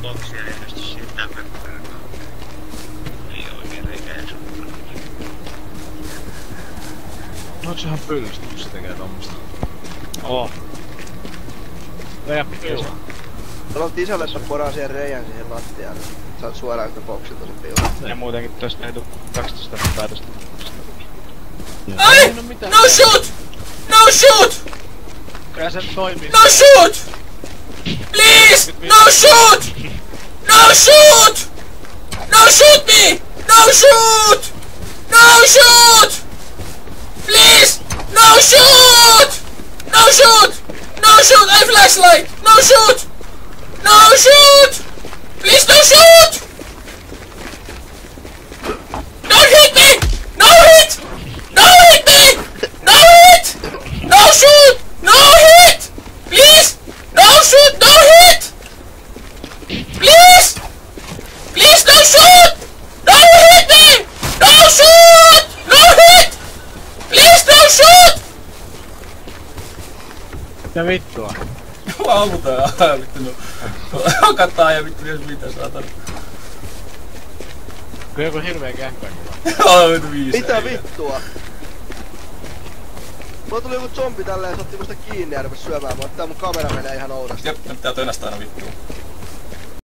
boksia ilmesty siitä pöppöön. Ei oikein reikää suuntaan. No onks ihan pyllystä, kun se tekee tommosta? Oo. Reijä piula. Mä oltiin isällessä poraan siihen reijän siihen lattiaan. Saat suoraan sitä boksilta sen piulan. Ja muutenkin tosta ei tuu 12 päätöstä. Ai! No shoot! No shoot! Kyllä se toimii. No shoot! Please! No shoot! No shoot! No shoot me! No shoot! No shoot! Please! No shoot! No shoot! No shoot! I flashlight! No shoot! No shoot! Please no shoot! Don't hit me! No hit! No hit me! No hit! No shoot! No hit! Please! No shoot! No hit! Please! Please no shoot! No hit me! No shoot! No hit! Please no shoot! Mitä vittua? Mä ammutaan vittu no. Hakataan ja vittu jos mitä saatana. Kyllä joku hirveen kähpä Joo vittu 5. Mitä vittua? Mulla tuli joku zombi tälleen ja se otti musta kiinni ja rupes syömään mua. Tää mun kamera menee ihan oudosti. Jep, nyt tää tönästä aina vittuun.